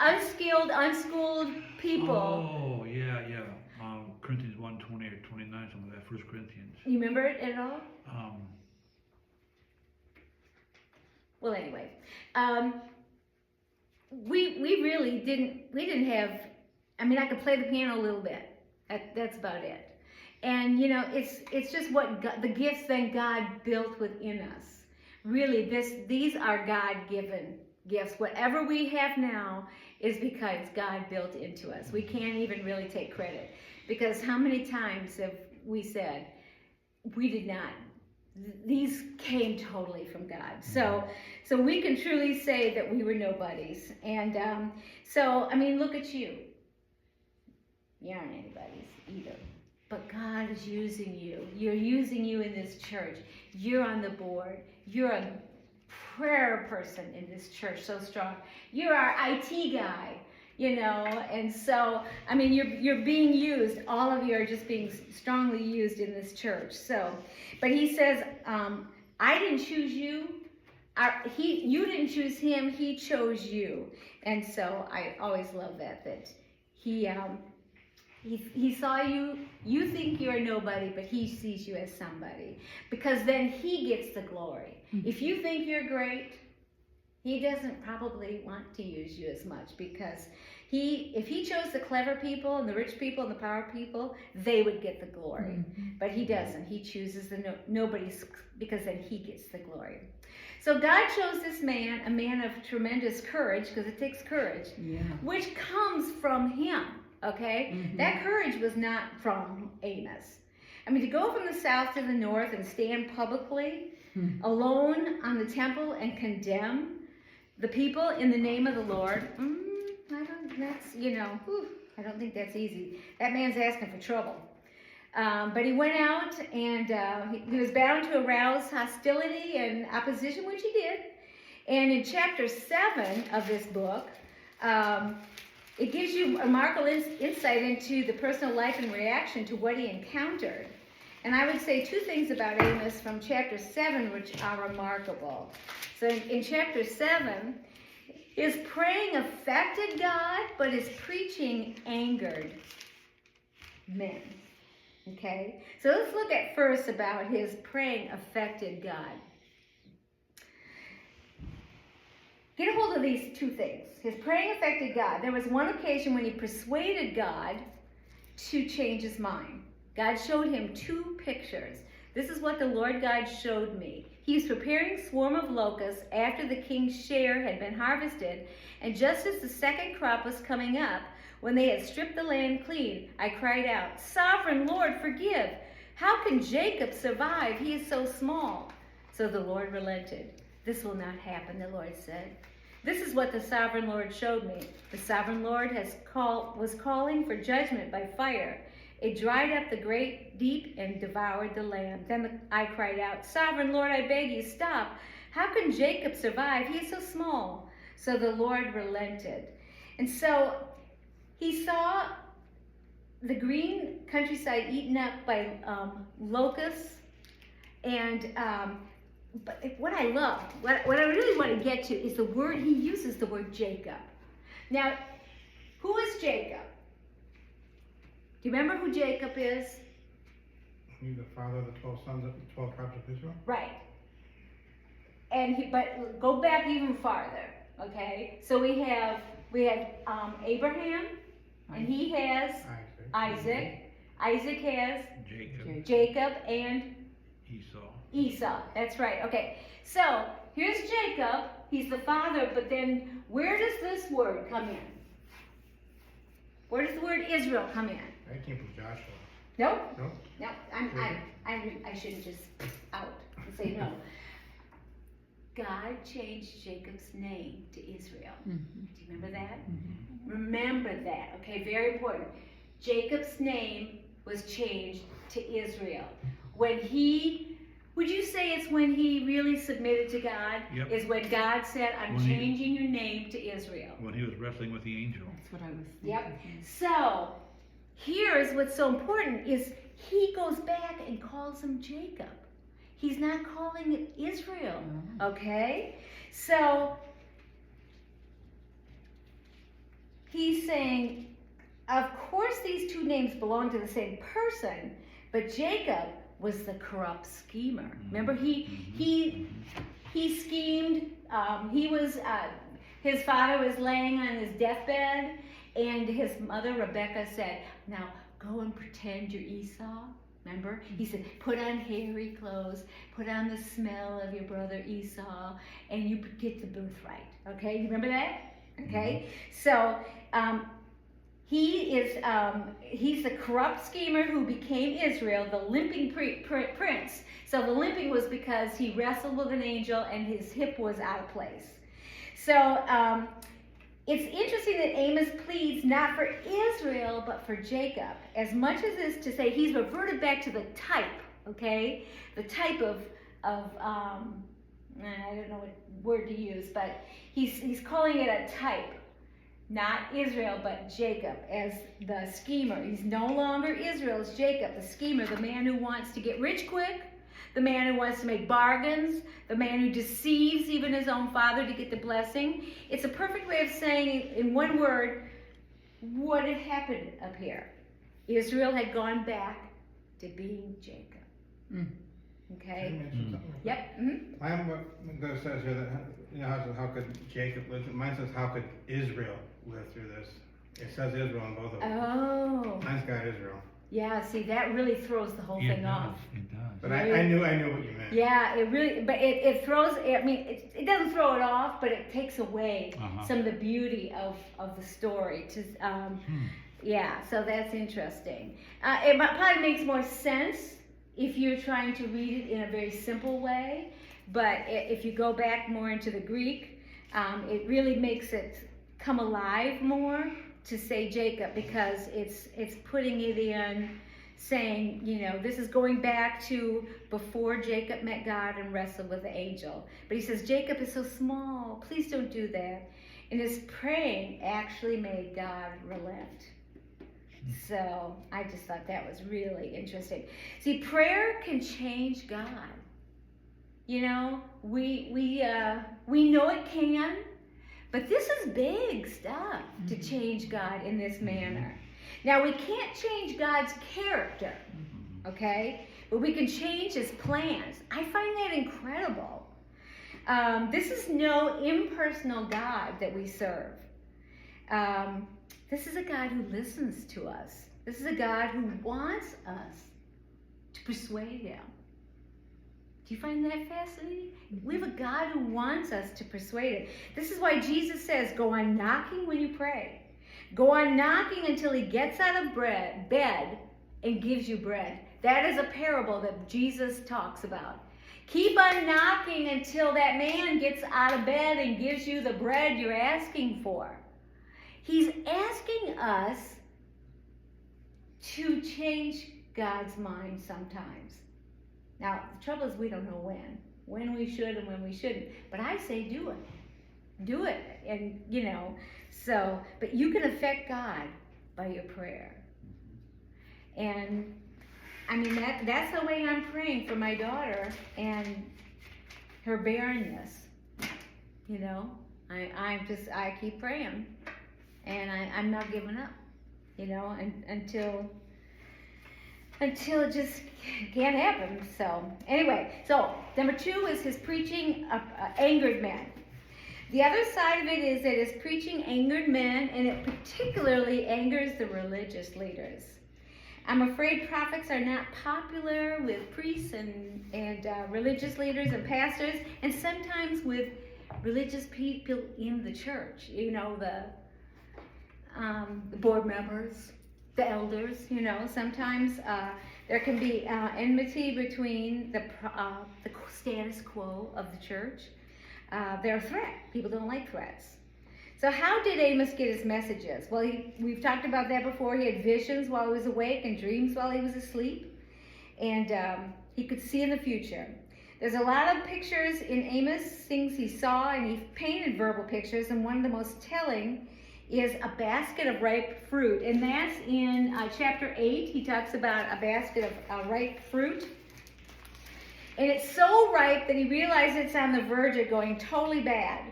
Speaker 1: unskilled, unschooled people.
Speaker 4: Oh, yeah. Corinthians 1, 20 or 29, some of that, 1 Corinthians.
Speaker 1: You remember it at all? Well, anyway, we really didn't have, I mean, I could play the piano a little bit. That's about it. And, you know, it's just what God, the gifts that God built within us. Really, these are God-given gifts. Whatever we have now is because God built into us. We can't even really take credit. Because how many times have we said, we did not, these came totally from God. So we can truly say that we were nobodies. And so, I mean, look at you. You aren't anybody's either. But God is using you. You're using you in this church. You're on the board. You're a prayer person in this church, so strong. You're our IT guy, you know, and so, I mean, you're being used. All of you are just being strongly used in this church. So, but he says, I didn't choose you. You didn't choose him. He chose you. And so I always love that he saw you. You think you're a nobody, but he sees you as somebody, because then he gets the glory. If you think you're great, he doesn't probably want to use you as much, because if he chose the clever people and the rich people and the power people, they would get the glory. But he doesn't. He chooses the nobodies, because then he gets the glory. So God chose this man, a man of tremendous courage, because it takes courage, which comes from him. Okay? That courage was not from Amos. I mean, to go from the south to the north and stand publicly alone on the temple and condemn the people in the name of the Lord, I don't think that's easy. That man's asking for trouble. But he went out, and he was bound to arouse hostility and opposition, which he did. And in chapter 7 of this book, it gives you a remarkable insight into the personal life and reaction to what he encountered. And I would say two things about Amos from chapter 7 which are remarkable. So in chapter 7, his praying affected God, but his preaching angered men. Okay? So let's look at first about his praying affected God. Get a hold of these two things. His praying affected God. There was one occasion when he persuaded God to change his mind. God showed him two pictures. This is what the Lord God showed me. He was preparing a swarm of locusts after the king's share had been harvested, and just as the second crop was coming up, when they had stripped the land clean, I cried out, Sovereign Lord, forgive. How can Jacob survive? He is so small. So the Lord relented. This will not happen, the Lord said. This is what the sovereign Lord showed me. The sovereign Lord was calling for judgment by fire. It dried up the great deep and devoured the land. Then I cried out, Sovereign Lord, I beg you, stop. How can Jacob survive? He is so small. So the Lord relented. And so he saw the green countryside eaten up by locusts. And but what I love, what I really want to get to is the word, he uses the word Jacob. Now, who is Jacob? Do you remember who Jacob is?
Speaker 2: He's the father of the 12 sons of the 12 tribes of Israel?
Speaker 1: Right. And but go back even farther, okay? So we have Abraham, and he has Isaac. Isaac has Jacob and Esau. That's right. Okay. So here's Jacob. He's the father, but then where does this word come in? Where does the word Israel come in?
Speaker 2: That came from Joshua.
Speaker 1: Nope.
Speaker 2: No?
Speaker 1: No. I shouldn't just out and say no. God changed Jacob's name to Israel. Do you remember that? Remember that. Okay, very important. Jacob's name was changed to Israel. Would you say it's when he really submitted to God?
Speaker 4: Yep.
Speaker 1: Is when God said, I'm changing your name to Israel.
Speaker 4: When he was wrestling with the angel.
Speaker 3: That's what I was thinking.
Speaker 1: Yep. So, here's what's so important is he goes back and calls him Jacob. He's not calling it Israel. Okay? So, he's saying, of course these two names belong to the same person, but Jacob was the corrupt schemer. Remember, he schemed. His father was laying on his deathbed, and his mother Rebecca said, "Now go and pretend you're Esau." Remember, he said, "Put on hairy clothes, put on the smell of your brother Esau, and you get the birthright." Okay, you remember that? Okay, so. He's the corrupt schemer who became Israel, the limping prince. So the limping was because he wrestled with an angel and his hip was out of place. So it's interesting that Amos pleads not for Israel, but for Jacob, as much as is to say he's reverted back to the type, okay? The type of I don't know what word to use, but he's calling it a type. Not Israel, but Jacob as the schemer. He's no longer Israel, it's Jacob, the schemer, the man who wants to get rich quick, the man who wants to make bargains, the man who deceives even his own father to get the blessing. It's a perfect way of saying, in one word, what had happened up here. Israel had gone back to being Jacob. Okay? Yep.
Speaker 2: That says here that, how could Jacob live? Mine says, how could Israel live through this? It says Israel in both of them.
Speaker 1: Oh.
Speaker 2: Mine's got Israel.
Speaker 1: Yeah, see, that really throws the whole thing off.
Speaker 4: It does.
Speaker 2: But I knew what you meant.
Speaker 1: Yeah, it really, but it throws, I mean, it doesn't throw it off, but it takes away some of the beauty of the story. Yeah, so that's interesting. It probably makes more sense if you're trying to read it in a very simple way, but if you go back more into the Greek, it really makes it come alive more to say Jacob, because it's putting it in, saying, this is going back to before Jacob met God and wrestled with the angel. But he says, Jacob is so small, please don't do that. And his praying actually made God relent. So I just thought that was really interesting. See, prayer can change God. We know it can, but this is big stuff to change God in this manner. Now, we can't change God's character, okay? But we can change his plans. I find that incredible. This is no impersonal God that we serve. This is a God who listens to us. This is a God who wants us to persuade him. Do you find that fascinating? We have a God who wants us to persuade him. This is why Jesus says, go on knocking when you pray. Go on knocking until he gets out of bed and gives you bread. That is a parable that Jesus talks about. Keep on knocking until that man gets out of bed and gives you the bread you're asking for. He's asking us to change God's mind sometimes. Now, the trouble is we don't know when we should and when we shouldn't. But I say do it. Do it. And, so, but you can affect God by your prayer. And, I mean, that's the way I'm praying for my daughter and her barrenness. I keep praying. And I'm not giving up, until it just can't happen. So anyway, so number 2 is his preaching angered men. The other side of it is that his preaching angered men, and it particularly angers the religious leaders. I'm afraid prophets are not popular with priests and religious leaders and pastors, and sometimes with religious people in the church. The board members, the elders, sometimes there can be enmity between the status quo of the church. They're a threat. People don't like threats. So how did Amos get his messages? Well, we've talked about that before. He had visions while he was awake and dreams while he was asleep. And he could see in the future. There's a lot of pictures in Amos, things he saw, and he painted verbal pictures. And one of the most telling is a basket of ripe fruit. And that's in chapter 8. He talks about a basket of ripe fruit. And it's so ripe that he realizes it's on the verge of going totally bad.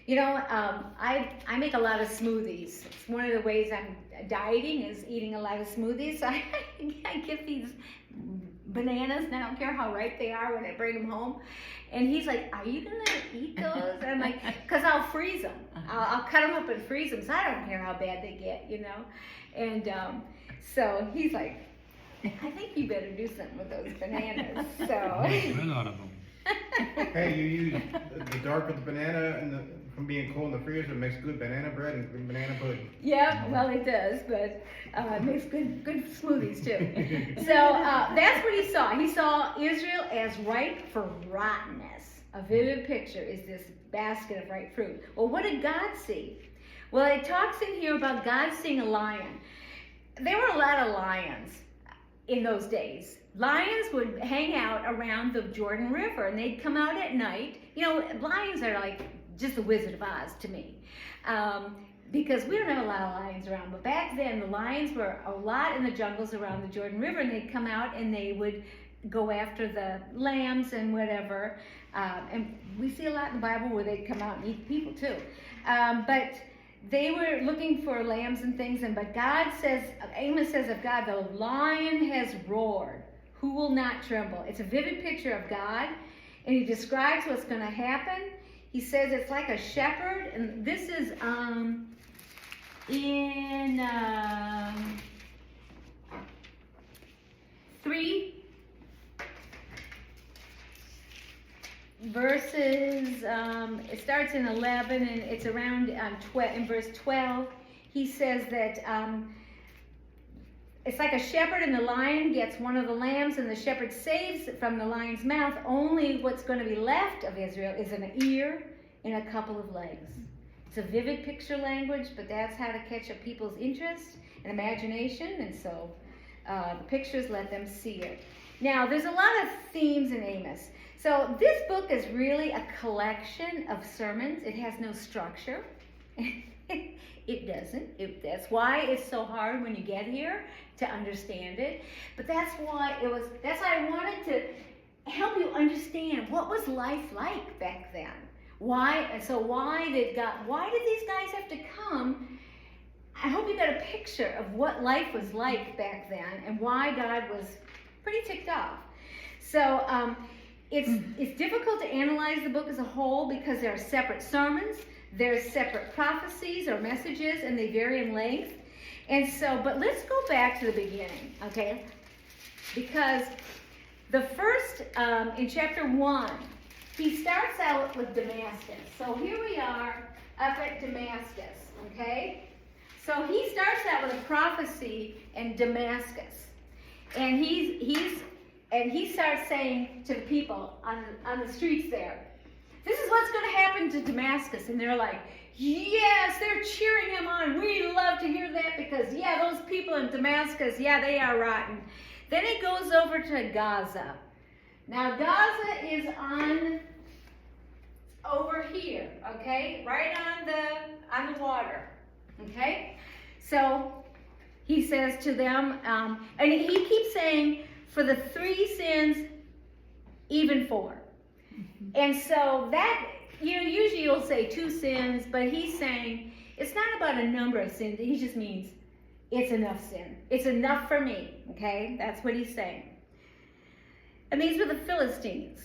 Speaker 1: I make a lot of smoothies. It's one of the ways I'm dieting is eating a lot of smoothies. So I get these bananas, and I don't care how ripe they are when I bring them home. And he's like, "Are you gonna eat those?" And I'm like, "Cause I'll freeze them. I'll cut them up and freeze them. So I don't care how bad they get, And so he's like, "I think you better do something with those bananas." So.
Speaker 4: Bread out of them.
Speaker 2: Hey, you use the dark of the banana from being cold in the freezer, it makes good banana bread and good banana pudding.
Speaker 1: Yeah, well it does, but it makes good smoothies too. So that's what he saw. He saw Israel as ripe for rottenness. A vivid picture is this basket of ripe fruit. Well, what did God see? Well, it talks in here about God seeing a lion. There were a lot of lions in those days. Lions would hang out around the Jordan River, and they'd come out at night. Lions are like just the Wizard of Oz to me, because we don't have a lot of lions around. But back then, the lions were a lot in the jungles around the Jordan River, and they'd come out and they would go after the lambs and whatever. And we see a lot in the Bible where they'd come out and eat people too. But they were looking for lambs and things, but God says, Amos says of God, the lion has roared. Who will not tremble? It's a vivid picture of God, and he describes what's going to happen. He says it's like a shepherd, and this is in 3 verses, it starts in 11 and it's around in verse 12. He says that it's like a shepherd, and the lion gets one of the lambs, and the shepherd saves from the lion's mouth. Only what's going to be left of Israel is an ear and a couple of legs. It's a vivid picture language, but that's how to catch up people's interest and imagination, and so the pictures let them see it. Now, there's a lot of themes in Amos. So this book is really a collection of sermons. It has no structure. It doesn't. That's why it's so hard when you get here to understand it. But that's why I wanted to help you understand what was life like back then. Why did these guys have to come? I hope you got a picture of what life was like back then and why God was pretty ticked off. So it's difficult to analyze the book as a whole because there are separate sermons. There's separate prophecies or messages, and they vary in length. And so, but let's go back to the beginning, okay? Because the first, in chapter 1, he starts out with Damascus. So here we are up at Damascus, okay? So he starts out with a prophecy in Damascus. And he's And he starts saying to the people on the streets there, this is what's going to happen to Damascus. And they're like, yes, they're cheering him on. We love to hear that because, yeah, those people in Damascus, yeah, they are rotten. Then he goes over to Gaza. Now, Gaza is over here, okay? Right on the water, okay? So he says to them, and he keeps saying, for the 3 sins, even 4. And so that, usually you'll say 2 sins, but he's saying it's not about a number of sins. He just means it's enough sin. It's enough for me, okay? That's what he's saying. And these were the Philistines,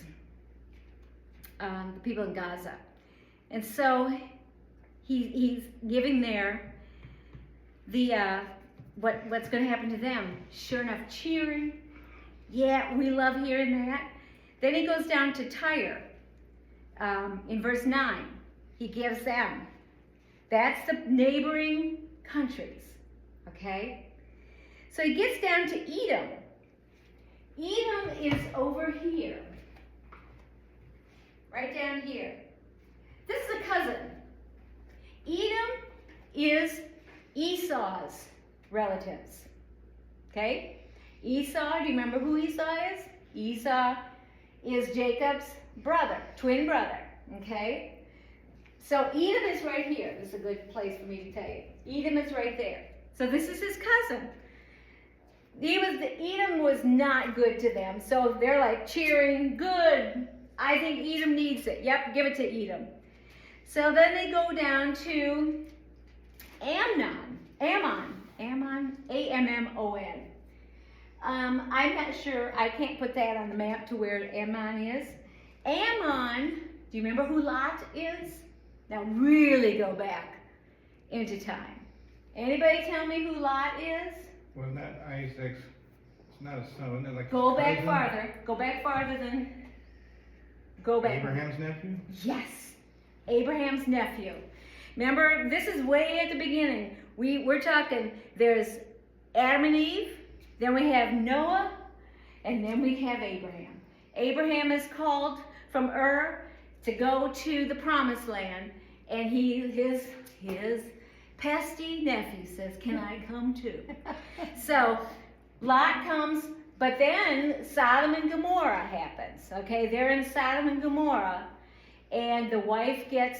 Speaker 1: the people in Gaza. And so he's giving there the what's going to happen to them. Sure enough, cheering. Yeah, we love hearing that. Then he goes down to Tyre. In verse 9, he gives them. That's the neighboring countries, okay? So he gets down to Edom. Edom is over here, right down here. This is a cousin. Edom is Esau's relatives, okay? Esau, do you remember who Esau is? Esau is Jacob's brother, twin brother, okay? So Edom is right here. This is a good place for me to tell you. Edom is right there. So this is his cousin. Edom was not good to them, so they're like cheering, good. I think Edom needs it. Yep, give it to Edom. So then they go down to Ammon, A-M-M-O-N. I'm not sure, I can't put that on the map to where Ammon is. Ammon, do you remember who Lot is? Now really go back into time. Anybody tell me who Lot is?
Speaker 2: Wasn't that Isaac's, it's not a son, wasn't it like
Speaker 1: Go
Speaker 2: his
Speaker 1: back
Speaker 2: cousin?
Speaker 1: farther. Go back farther than, go back.
Speaker 2: Abraham's nephew?
Speaker 1: Yes, Abraham's nephew. Remember, this is way at the beginning. We're talking, there's Adam and Eve, then we have Noah, and then we have Abraham. Abraham is called from Ur to go to the promised land, and his pesty nephew says, can I come too? So Lot comes, but then Sodom and Gomorrah happens. Okay, they're in Sodom and Gomorrah, and the wife gets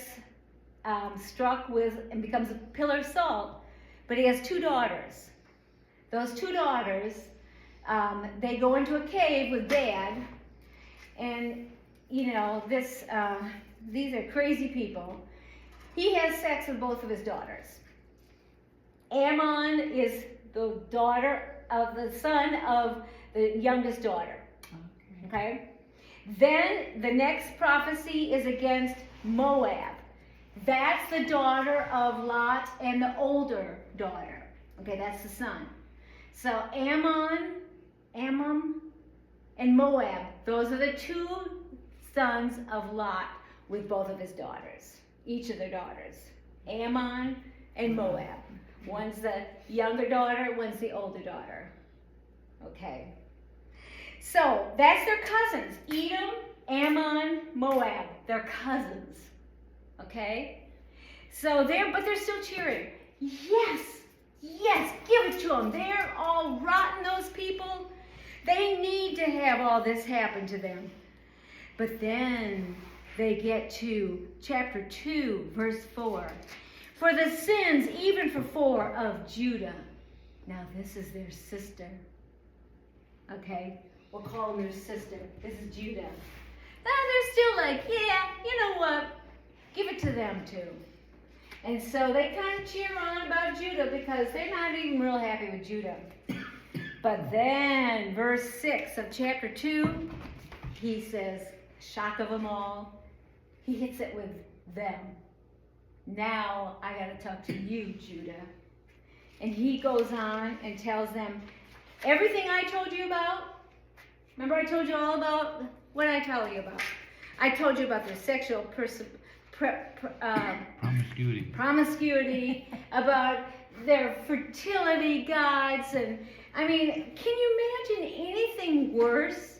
Speaker 1: struck with and becomes a pillar of salt, but he has 2 daughters. Those 2 daughters, they go into a cave with Dad, and these are crazy people. He has sex with both of his daughters. Ammon is the daughter of the son of the youngest daughter. Okay? Then the next prophecy is against Moab. That's the daughter of Lot and the older daughter. Okay, that's the son. So Ammon, and Moab, those are the 2 sons of Lot with both of his daughters, each of their daughters. Ammon and Moab. One's the younger daughter, one's the older daughter. Okay. So that's their cousins. Edom, Ammon, Moab. They're cousins. Okay? So but they're still cheering. Yes, give it to them. They're all rotten, those people. They need to have all this happen to them. But then they get to chapter 2, verse 4. For the sins, even for 4, of Judah. Now this is their sister. Okay? We'll call them their sister. This is Judah. Now they're still like, yeah, you know what? Give it to them too. And so they kind of cheer on about Judah because they're not even real happy with Judah. But then, verse 6 of chapter 2, he says, shock of them all, he hits it with them. Now I got to talk to you, Judah. And he goes on and tells them everything I told you about. Remember I told you all about, what did I tell you about? I told you about their sexual promiscuity, about their fertility gods, and I mean, can you imagine anything worse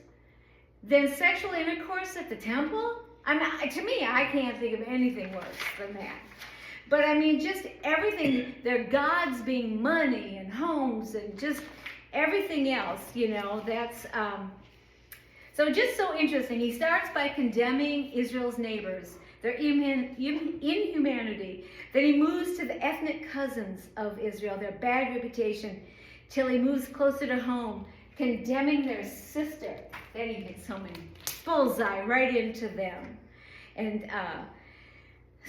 Speaker 1: than sexual intercourse at the temple? I mean, to me, I can't think of anything worse than that. But I mean, just everything, their gods being money and homes and just everything else, you know, that's, so just so interesting. He starts by condemning Israel's neighbors, their inhumanity. Then he moves to the ethnic cousins of Israel, their bad reputation, till he moves closer to home, condemning their sister. Then he hits so many bullseye right into them. And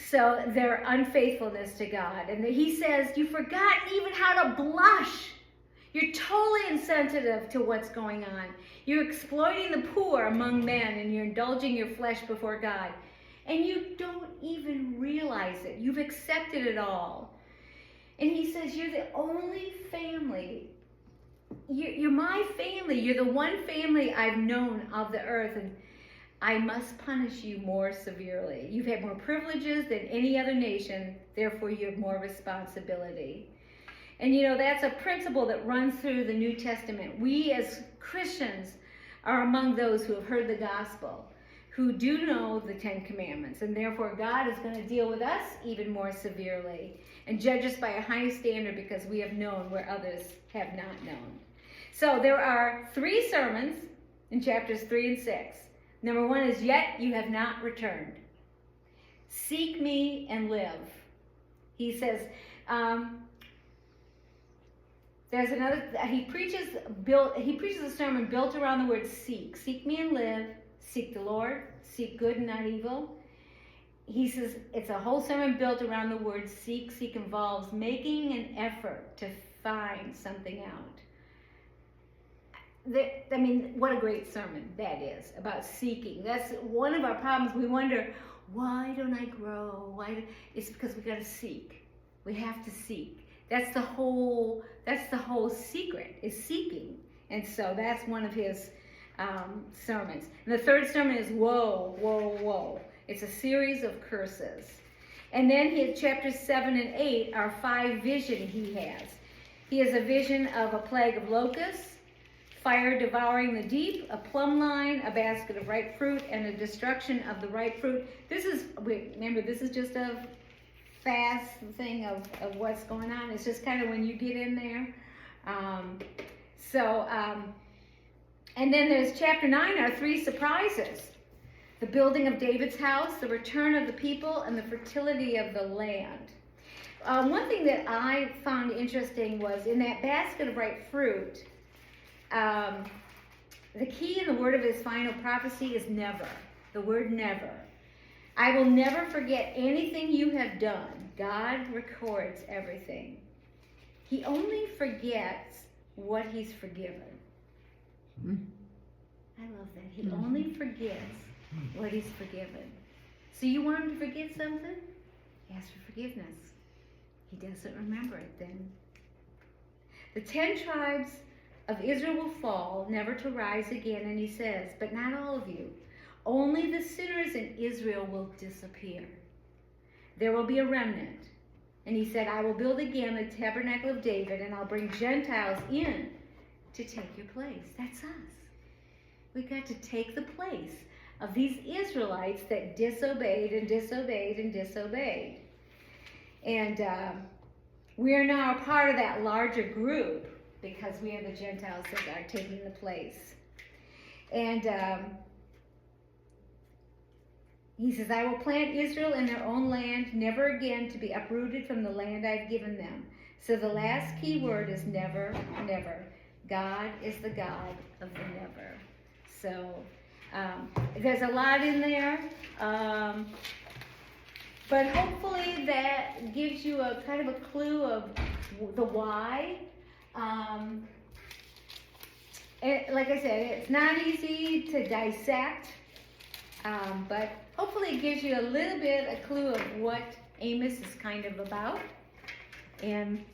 Speaker 1: so their unfaithfulness to God. And he says, you've forgotten even how to blush. You're totally insensitive to what's going on. You're exploiting the poor among men, and you're indulging your flesh before God. And you don't even realize it. You've accepted it all. And he says, you're the only family. You're my family. You're the one family I've known of the earth, and I must punish you more severely. You've had more privileges than any other nation, therefore you have more responsibility. And you know, that's a principle that runs through the New Testament. We as Christians are among those who have heard the gospel, who do know the Ten Commandments, and therefore God is going to deal with us even more severely and judge us by a high standard because we have known where others have not known. So there are 3 sermons in chapters 3 and 6. Number 1 is, yet you have not returned. Seek me and live. He says, there's another, he preaches a sermon built around the word seek. Seek me and live. Seek the Lord. Seek good and not evil. He says it's a whole sermon built around the word seek. Seek involves making an effort to find something out. I mean, what a great sermon that is about seeking. That's one of our problems. We wonder, why don't I grow? It's because we got to seek. We have to seek. That's the whole secret, is seeking. And so that's one of his sermons. And the 3rd sermon is woe, woe, woe. It's a series of curses. And then his chapters 7 and 8 are 5 visions he has. He has a vision of a plague of locusts, fire devouring the deep, a plumb line, a basket of ripe fruit, and a destruction of the ripe fruit. This is just a fast thing of what's going on. It's just kind of when you get in there. And then there's chapter 9 are 3 surprises. The building of David's house, the return of the people, and the fertility of the land. One thing that I found interesting was in that basket of ripe fruit, the key in the word of his final prophecy is never. The word never. I will never forget anything you have done. God records everything. He only forgets what he's forgiven. I love that. He only forgets what he's forgiven. So you want him to forget something? Ask for forgiveness. He doesn't remember it then. The 10 tribes of Israel will fall, never to rise again. And he says, but not all of you. Only the sinners in Israel will disappear. There will be a remnant. And he said, I will build again the tabernacle of David, and I'll bring Gentiles in to take your place. That's us. We got to take the place of these Israelites that disobeyed and disobeyed and disobeyed. And we are now a part of that larger group because we are the Gentiles that are taking the place. And he says, I will plant Israel in their own land, never again to be uprooted from the land I've given them. So the last key word is never, never. God is the God of the never. So there's a lot in there. But hopefully that gives you a kind of a clue of the why. Like I said, it's not easy to dissect, but hopefully it gives you a little bit, a clue of what Amos is kind of about. And